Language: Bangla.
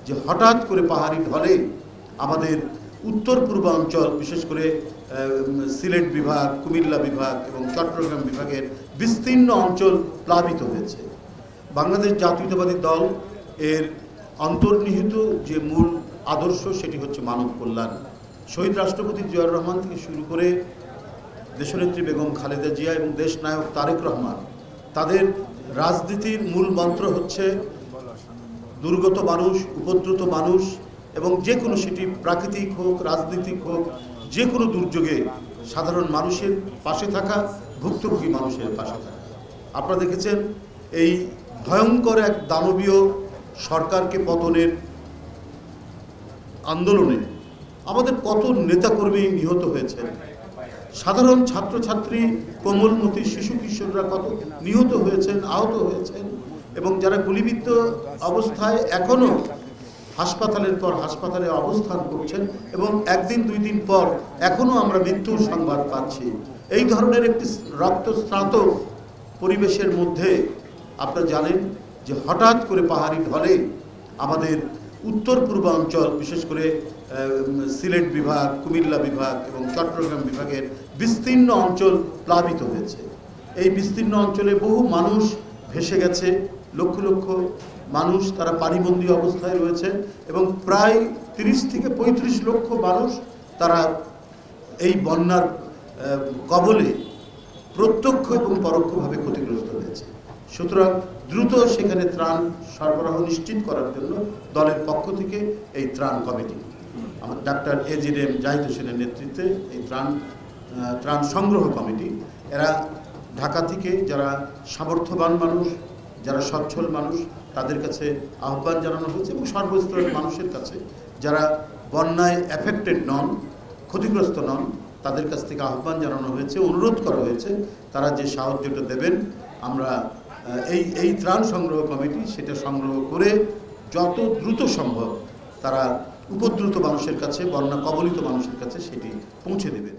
যে হঠাৎ করে পাহাড়ি ঢলে আমাদের উত্তর পূর্বাঞ্চল বিশেষ করে সিলেট বিভাগ, কুমিল্লা বিভাগ এবং চট্টগ্রাম বিভাগের বিস্তীর্ণ অঞ্চল প্লাবিত হয়েছে। বাংলাদেশ জাতীয়তাবাদী দল এর অন্তর্নিহিত যে মূল আদর্শ সেটি হচ্ছে মানব কল্যাণ। শহীদ রাষ্ট্রপতি জিয়াউর রহমান থেকে শুরু করে দেশনেত্রী বেগম খালেদা জিয়া এবং দেশনায়ক তারেক রহমান, তাদের রাজনীতির মূল মন্ত্র হচ্ছে দুর্গত মানুষ, উপদ্রুত মানুষ এবং যে কোনো সেটি প্রাকৃতিক হোক, রাজনৈতিক হোক, যে কোনো দুর্যোগে সাধারণ মানুষের পাশে থাকা, ভুক্তভোগী মানুষের পাশে থাকা। আপনারা দেখেছেন এই ভয়ঙ্কর এক দানবীয় সরকারকে পতনের আন্দোলনে আমাদের কত নেতাকর্মী নিহত হয়েছেন, সাধারণ ছাত্রছাত্রী, কোমলমতি শিশু কিশোররা কত নিহত হয়েছেন, আহত হয়েছেন এবং যারা গুলিবিদ্ধ অবস্থায় এখনও হাসপাতালের পর হাসপাতালে অবস্থান করছেন এবং একদিন দুই দিন পর এখনও আমরা মৃত্যুর সংবাদ পাচ্ছি। এই ধরনের একটি রক্তস্নাত পরিবেশের মধ্যে আপনারা জানেন যে হঠাৎ করে পাহাড়ি ঢলে আমাদের উত্তর পূর্বাঞ্চল বিশেষ করে সিলেট বিভাগ, কুমিল্লা বিভাগ এবং চট্টগ্রাম বিভাগের বিস্তীর্ণ অঞ্চল প্লাবিত হয়েছে। এই বিস্তীর্ণ অঞ্চলে বহু মানুষ ভেসে গেছে, লক্ষ লক্ষ মানুষ তারা পানিবন্দী অবস্থায় রয়েছে এবং প্রায় 30 থেকে 35 লক্ষ মানুষ তারা এই বন্যার কবলে প্রত্যক্ষ এবং পরোক্ষভাবে ক্ষতিগ্রস্ত হয়েছে। সুতরাং দ্রুত সেখানে ত্রাণ সরবরাহ নিশ্চিত করার জন্য দলের পক্ষ থেকে এই ত্রাণ কমিটি, আমার ডাক্তার এজিএম জাহিদ হোসেনের নেতৃত্বে এই ত্রাণ সংগ্রহ কমিটি, এরা ঢাকা থেকে যারা সামর্থ্যবান মানুষ, যারা সচ্ছল মানুষ, তাদের কাছে আহ্বান জানানো হয়েছে এবং সর্বস্তরের মানুষের কাছে যারা বন্যায় এফেক্টেড নন, ক্ষতিগ্রস্ত নন, তাদের কাছ থেকে আহ্বান জানানো হয়েছে, অনুরোধ করা হয়েছে তারা যে সাহায্যটা দেবেন। আমরা এই ত্রাণ সংগ্রহ কমিটি সেটা সংগ্রহ করে যত দ্রুত সম্ভব তারা উপদ্রুত মানুষের কাছে, বন্যা কবলিত মানুষের কাছে সেটি পৌঁছে দেবেন।